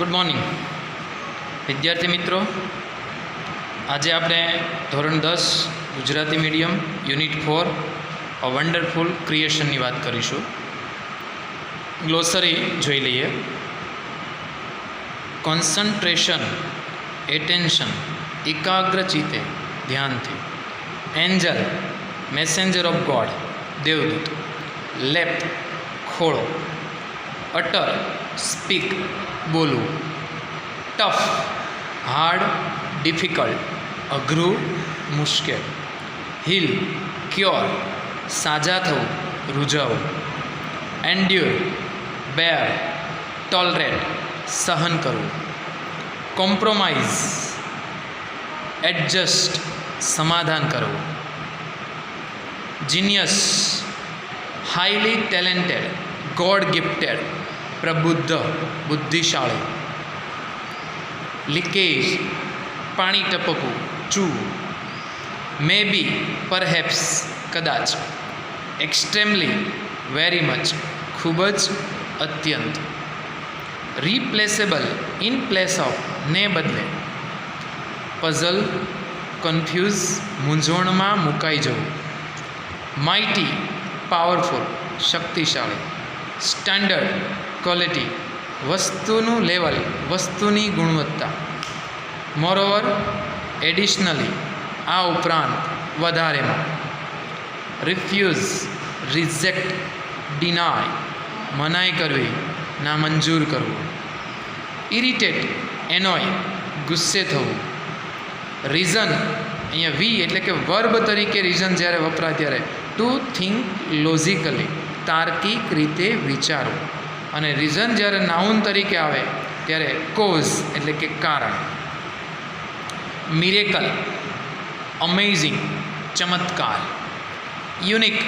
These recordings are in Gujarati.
ગુડ મોર્નિંગ વિદ્યાર્થી મિત્રો, આજે આપણે ધોરણ 10 Gujarati medium unit 4 a wonderful ક્રિએશનની વાત કરીશું. ગ્લોસરી જોઈ લઈએ. કોન્સન્ટ્રેશન, એટેન્શન, એકાગ્રચિત્તે, ધ્યાનથી. એન્જલ, મેસેન્જર ઓફ ગોડ, દેવદૂત. લેપ, ખોળો. અટર, સ્પીક, બોલવું. ટફ, હાર્ડ, ડિફિકલ્ટ, અઘરું, મુશ્કેલ. હીલ, ક્યોર, સાજા થવું, રૂઝાવું. એન્ડ્યોર, બેર, ટોલરેટ, સહન કરવું. કોમ્પ્રોમાઇઝ, એડજસ્ટ, સમાધાન કરવું. Genius, highly talented, God gifted, પ્રબુદ્ધ, બુદ્ધિશાળી. લીકેજ, પાણી ટપકવું, ચૂવું. મે બી, પરહેપ્સ, કદાચ. એક્સ્ટ્રીમલી, વેરી મચ, ખૂબ જ, અત્યંત. રિપ્લેસેબલ, ઇન પ્લેસ ઓફ, ને બદલે. પઝલ, કન્ફ્યુઝ, મૂંઝવણમાં મુકાઈ જવું. માઇટી, પાવરફુલ, શક્તિશાળી. સ્ટાન્ડર્ડ, ક્વોલિટી, વસ્તુનું લેવલ, વસ્તુની ગુણવત્તા. મોરઓવર, એડિશનલી, આ ઉપરાંત, વધારેમાં. રિફ્યુઝ, રિજેક્ટ, ડિનાય, મનાઈ કરવી, નામંજૂર કરવું. ઇરિટેટ, એનોય, ગુસ્સે થવું. રીઝન, અહીંયા વી એટલે કે વર્બ તરીકે રીઝન જ્યારે વપરાય ત્યારે ટુ થિંક લોજિકલી, તાર્કિક રીતે વિચારવું. અને રીઝન જ્યારે નાઉન તરીકે આવે ત્યારે કોઝ એટલે કે કારણ. મિરેકલ, અમેઝિંગ, ચમત્કાર. યુનિક,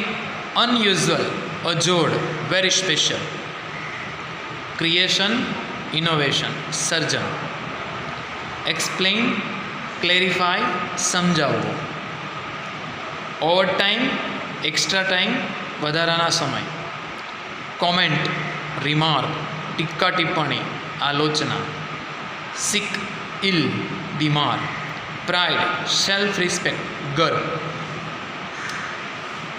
અનયુઝ્યુઅલ, અજોડ, વેરી સ્પેશિયલ. ક્રિએશન, ઇનોવેશન, સર્જન. એક્સપ્લેઇન, ક્લેરિફાય, સમજાવવું. ઓવરટાઈમ, એક્સ્ટ્રા ટાઈમ, વધારાના સમય. કોમેન્ટ, રિમાર્ક, ટીકા ટિપ્પણી, આલોચના. સિક, ઇલ, બીમાર. પ્રાઇડ, સેલ્ફ રિસ્પેક્ટ, ગર્વ.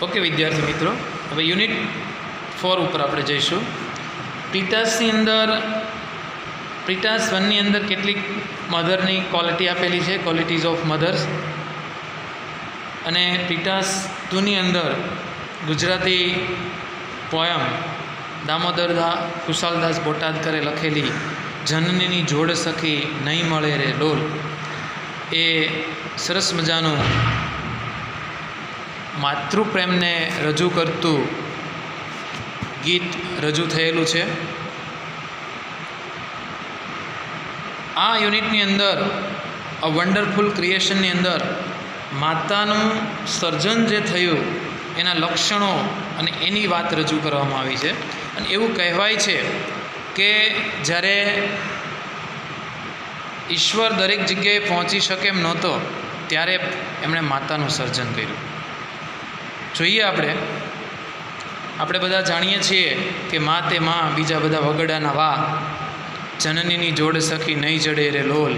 ઓકે વિદ્યાર્થી મિત્રો, હવે યુનિટ 4 ઉપર આપણે જઈશું. પ્રીટાસની અંદર પ્રીટાસ 1ની અંદર કેટલીક મધરની ક્વોલિટી આપેલી છે, ક્વોલિટીઝ ઓફ મધર્સ. અને પ્રીટાસ 2ની અંદર ગુજરાતી પોયમ દામોદર કુશાલદાસ બોટાદકરે લખેલી જનનીની જોડ સખી નહીં મળે રે ડોલ, એ સરસ મજાનું માતૃપ્રેમને રજૂ કરતું ગીત રજૂ થયેલું છે. આ યુનિટની અંદર અ વન્ડરફુલ ક્રિએશનની અંદર માતાનું સર્જન જે થયું એના લક્ષણો અને એની વાત રજૂ કરવામાં આવી છે. અને એવું કહેવાય છે કે જ્યારે ઈશ્વર દરેક જગ્યાએ પહોંચી શકે એમ નહોતો ત્યારે એમણે માતાનું સર્જન કર્યું. જોઈએ આપણે બધા જાણીએ છીએ કે મા તે મા, બીજા બધા વગડાના વા. જનનીની જોડ સખી નહીં જડે રે લોલ.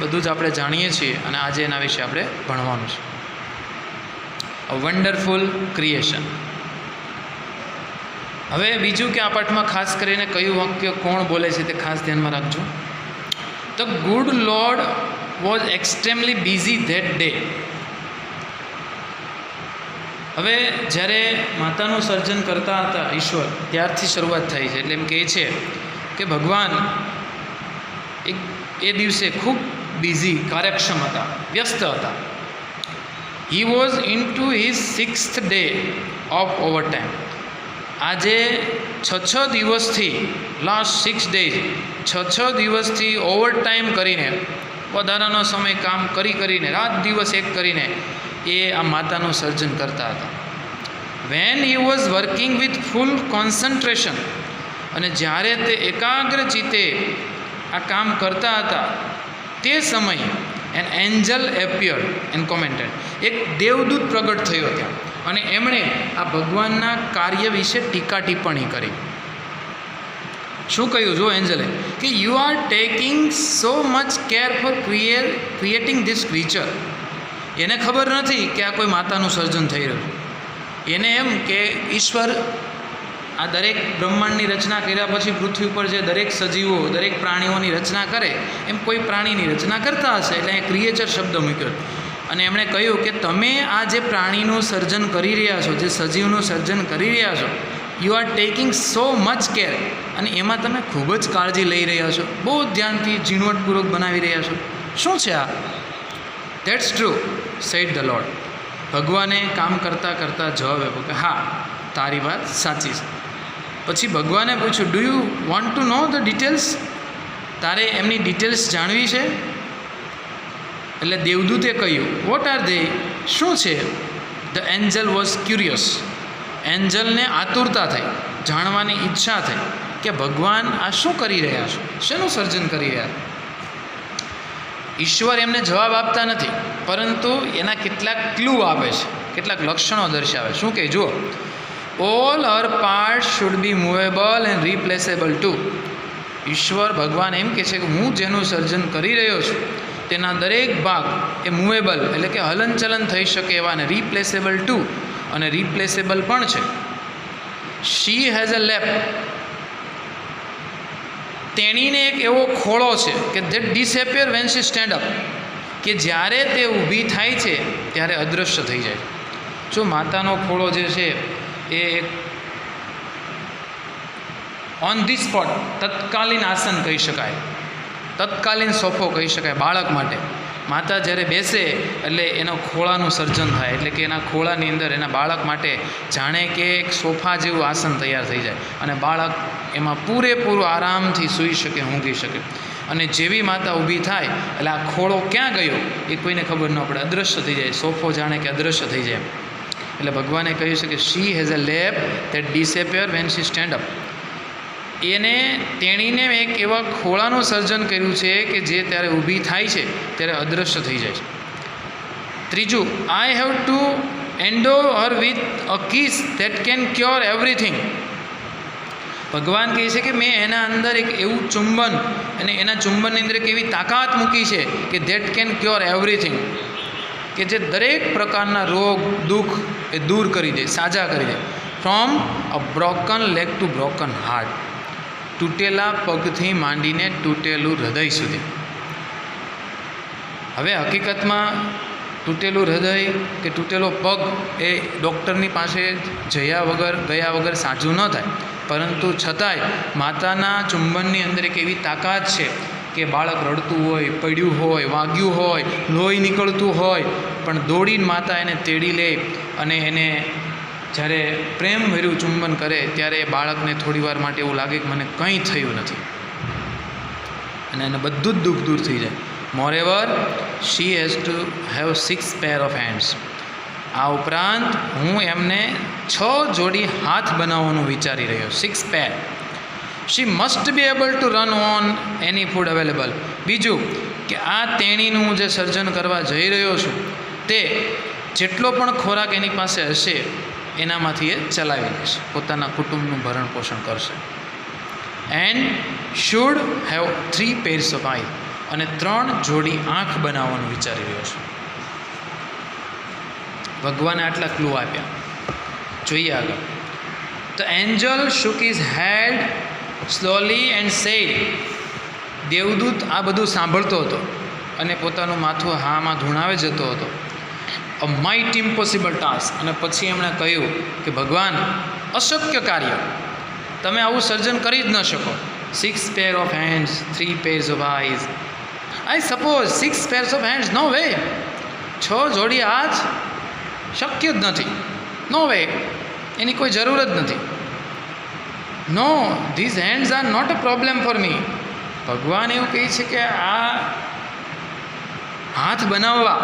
બધું જ આપણે જાણીએ છીએ અને આજે એના વિશે આપણે ભણવાનું છે. A wonderful creation. હવે બીજું કે આ પાઠમાં ખાસ કરીને કયું વાક્ય કોણ બોલે છે તે ખાસ ધ્યાનમાં રાખજો. The good lord was extremely busy that day. હવે જ્યારે માતાનું સર્જન કરતા હતા ઈશ્વર, ત્યારથી શરૂઆત થઈ છે. એટલે એમ કહે છે કે ભગવાન એ દિવસે ખૂબ બિઝી, કાર્યક્ષમ હતા, વ્યસ્ત હતા. He was in to his 6th day of overtime. આજે 6 દિવસથી, લાસ્ટ 6 ડેઝ, 6 દિવસથી ઓવરટાઈમ કરીને, વધારાનો સમય કામ કરીને, રાત દિવસ એક કરીને એ આ માતાનું સર્જન કરતા હતા. When he was working with full concentration. અને જ્યારે તે એકાગ્ર ચિત્તે આ કામ કરતા હતા તે સમયે એન એન્જલ એપિયર્ડ એન્ડ કોમેન્ટેડ. એક દેવદૂત પ્રગટ થયો ત્યાં અને એમણે આ ભગવાનના કાર્ય વિશે ટીકા ટિપ્પણી કરી. શું કહ્યું જો એન્જલે, કે you are taking so much care for creating this creature. એને ખબર નથી કે આ કોઈ માતાનું સર્જન થઈ રહ્યું. એને એમ કે ઈશ્વર આ દરેક બ્રહ્માંડની રચના કર્યા પછી પૃથ્વી ઉપર જે દરેક સજીવો, દરેક પ્રાણીઓની રચના કરે એમ કોઈ પ્રાણીની રચના કરતા હશે, એટલે એ ક્રિએચર શબ્દ મૂક્યો. અને એમણે કહ્યું કે તમે આ જે પ્રાણીનું સર્જન કરી રહ્યા છો, જે સજીવનું સર્જન કરી રહ્યા છો, you are taking so much care, અને એમાં તમે ખૂબ જ કાળજી લઈ રહ્યા છો, બહુ ધ્યાનથી ઝીણવટપૂર્વક બનાવી રહ્યા છો. શું છે આ? That's true said the lord. ભગવાને કામ કરતાં કરતાં જવાબ આપ્યો કે હા, તારી વાત સાચી છે. પછી ભગવાને પૂછ્યું, do you want to know the details? તારે એમની ડિટેલ્સ જાણવી છે? એટલે દેવદૂતે કહ્યું, વોટ આર ધે? શું છે? The angel was curious. એન્જલને આતુરતા થઈ, જાણવાની ઈચ્છા થઈ કે ભગવાન આ શું કરી રહ્યા છે, શેનું સર્જન કરી રહ્યા? ઈશ્વર એમને જવાબ આપતા નથી, પરંતુ એના કેટલાક ક્લુ આપે છે, કેટલાક લક્ષણો દર્શાવે. શું કહે જુઓ, all her part should be movable and replaceable too. ઈશ્વર ભગવાન એમ કહે છે કે હું જેનું સર્જન કરી રહ્યો છું તેના દરેક ભાગ એ મૂવેબલ એટલે કે હલનચલન થઈ શકે એવા, અને રિપ્લેસેબલ ટુ, અને રિપ્લેસેબલ પણ છે. She has a lap. તેણીને એક એવો ખોળો છે કે that disappear when she stand up, કે જ્યારે તે ઊભી થાય છે ત્યારે અદૃશ્ય થઈ જાય. જો માતાનો ખોળો જે છે એ એક ઓન ધી સ્પોટ તત્કાલીન આસન કહી શકાય, તત્કાલીન સોફો કહી શકાય બાળક માટે. માતા જ્યારે બેસે એટલે એનો ખોળાનું સર્જન થાય, એટલે કે એના ખોળાની અંદર એના બાળક માટે જાણે કે એક સોફા જેવું આસન તૈયાર થઈ જાય, અને બાળક એમાં પૂરેપૂરું આરામથી સૂઈ શકે, ઊંઘી શકે. અને જેવી માતા ઊભી થાય એટલે આ ખોળો ક્યાં ગયો એ કોઈને ખબર ન પડે, અદૃશ્ય થઈ જાય, સોફો જાણે કે અદૃશ્ય થઈ જાય. એટલે ભગવાને કહ્યું છે કે she has a lap that disappear when she stand up. તેણીને એક એવા ખોળાનું સર્જન કર્યું છે કે જે ત્યારે ઊભી થાય છે ત્યારે અદૃશ્ય થઈ જાય છે. ત્રીજું, I have to endo her with a kiss that can cure everything. ભગવાન કહે છે કે મેં એના અંદર એક એવું ચુંબન, અને એના ચુંબનની અંદર એક એવી તાકાત મૂકી છે કે ધેટ કેન ક્યોર એવરીથિંગ, કે જે દરેક પ્રકારના રોગ દુઃખ એ દૂર કરી દે, સાજા કરી દે. From a broken leg to broken heart. તૂટેલા પગથી માંડીને તૂટેલું હૃદય સુધી. હવે હકીકતમાં તૂટેલું હૃદય કે તૂટેલો પગ એ ડૉક્ટરની પાસે ગયા વગર સાજું ન થાય, પરંતુ છતાંય માતાના ચુંબનની અંદર એક એવી તાકાત છે કે બાળક રડતું હોય, પડ્યું હોય, વાગ્યું હોય, લોહી નીકળતું હોય, પણ દોડીને માતા એને તેડી લે, અને એને જ્યારે પ્રેમભર્યું ચુંબન કરે ત્યારે એ બાળકને થોડી વાર માટે એવું લાગે કે મને કંઈ થયું નથી, અને એને બધું જ દુઃખ દૂર થઈ જાય. Moreover she has to have 6 pair of hands. આ ઉપરાંત હું એમને 6 જોડી હાથ બનાવવાનું વિચારી રહ્યો, 6 pair. She must be able to run on any food available. બીજું કે આ તેણીનું હું જે સર્જન કરવા જઈ રહ્યો છું તે જેટલો પણ ખોરાક એની પાસે હશે એનામાંથી એ ચલાવી લેશે, પોતાના કુટુંબનું ભરણ પોષણ કરશે. And should have 3 pairs of eye. અને 3 જોડી આંખ બનાવવાનું વિચારી રહ્યો છું. ભગવાને આટલા ક્લુ આપ્યા. જોઈએ આગળ. The angel shook his head slowly and said. દેવદૂત આ બધું સાંભળતો હતો અને પોતાનું માથું હામાં ધૂણાવે જતો હતો. અ માઇટ ઇમ્પોસિબલ ટાસ્ક. અને પછી એમણે કહ્યું કે ભગવાન, અશક્ય કાર્ય, તમે આવું સર્જન કરી જ ન શકો. 6 pair of hands, 3 pairs of eyes. I suppose 6 pairs of hands, no way. 6 જોડી હાથ શક્ય જ નથી, નો વે, એની કોઈ જરૂર જ નથી. No, these hands are not a problem for me. ભગવાન એવું કહે છે કે આ હાથ બનાવવા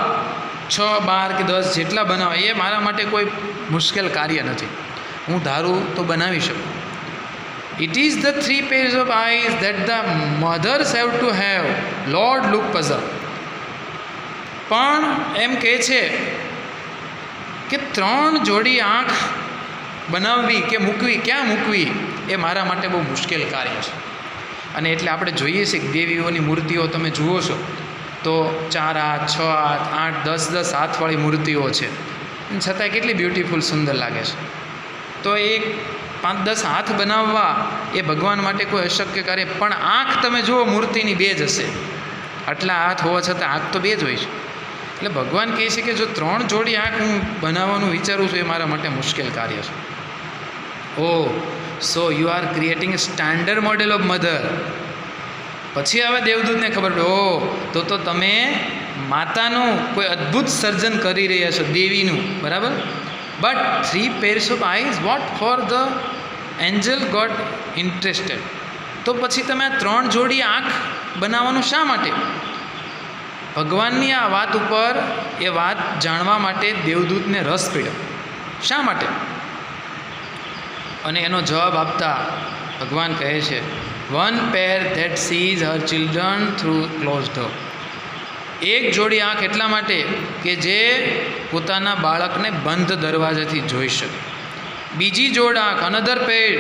6, 12 કે 10 જેટલા બનાવવા એ મારા માટે કોઈ મુશ્કેલ કાર્ય નથી. હું ધારું તો બનાવી શકું. It is the 3 pairs of eyes that the mothers have to have. Lord look puzzle. પણ એમ કહે છે કે 3 જોડી આંખ બનાવવી કે મૂકવી, ક્યાં મૂકવી, એ મારા માટે બહુ મુશ્કેલ કાર્ય છે. અને એટલે આપણે જોઈએ છીએ કે દેવીઓની મૂર્તિઓ તમે જુઓ છો તો 4 હાથ 6 હાથ 8 10 હાથવાળી મૂર્તિઓ છે, છતાંય કેટલી બ્યુટીફુલ સુંદર લાગે છે. તો એ 5-10 હાથ બનાવવા એ ભગવાન માટે કોઈ અશક્ય કાર્ય, પણ આંખ તમે જુઓ મૂર્તિની 2 જ હશે, આટલા હાથ હોવા છતાં આંખ તો 2 જ હોય છે. એટલે ભગવાન કહે છે કે જો 3 જોડી આંખ હું બનાવવાનું વિચારું છું એ મારા માટે મુશ્કેલ કાર્ય છે. Oh, so you are creating a standard model of mother. પછી હવે દેવદૂતને ખબર પડે, તો તમે માતાનું કોઈ અદ્ભુત સર્જન કરી રહ્યા છો, દેવીનું, બરાબર. But 3 pairs of eyes, what for the angel got interested. તો પછી તમે આ 3 જોડી આંખ બનાવવાનું શા માટે? ભગવાનની આ વાત ઉપર એ વાત જાણવા માટે દેવદૂતને રસ પડ્યો. શા માટે? અને એનો જવાબ આપતા ભગવાન કહે છે, 1 pair that sees her children through closed door. એક જોડી આંખ એટલા માટે કે જે પોતાના બાળકને બંધ દરવાજાથી જોઈ શકે. બીજી જોડ આંખ, another pair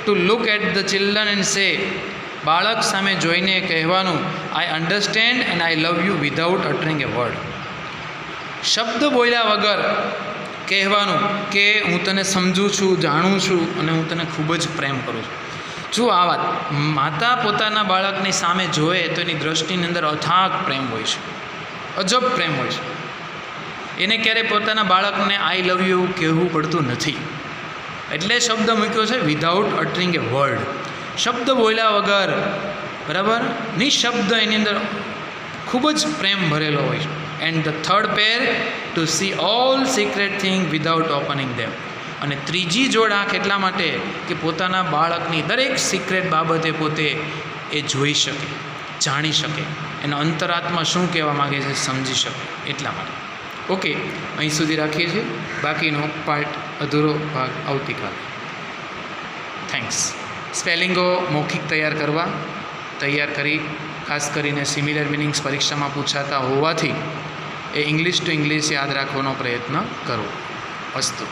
to look at the children and say, બાળક સામે જોઈને કહેવાનું, I understand and I love you without uttering a word. શબ્દ બોલ્યા વગર કહેવાનું કે હું તને સમજું છું, જાણું છું અને હું તને ખૂબ જ પ્રેમ કરું છું. જો આ વાત માતા પોતાના બાળકની સામે જોવે તો એની દ્રષ્ટિની અંદર અથાગ પ્રેમ હોય છે, અજબ પ્રેમ હોય છે. એને ક્યારેય પોતાના બાળકને આઈ લવ યુ કહેવું પડતું નથી. એટલે શબ્દ મૂક્યો છે વિધાઉટ અટરિંગ એ વર્ડ. શબ્દ બોલ્યા વગર, બરાબર, નિશબ્દ એની અંદર ખૂબ જ પ્રેમ ભરેલો હોય છે. And the 3rd pair to see all secret thing without opening them. અને ત્રીજી જોડ આંખ એટલા માટે કે પોતાના બાળકની દરેક સિક્રેટ બાબતે પોતે એ જોઈ શકે, જાણી શકે, એનો અંતરાત્મા શું કહેવા માગે છે સમજી શકે, એટલા માટે. ઓકે, અહીં સુધી રાખીએ છીએ. બાકીનો પાર્ટ, અધૂરો ભાગ આવતીકાલે. થેન્ક્સ. સ્પેલિંગો મૌખિક તૈયાર કરી ખાસ કરીને સિમિલર મિનિંગ્સ પરીક્ષામાં પૂછાતા હોવાથી એ ઇંગ્લિશ ટુ ઇંગ્લિશ યાદ રાખવાનો પ્રયત્ન કરો. અસ્તુ.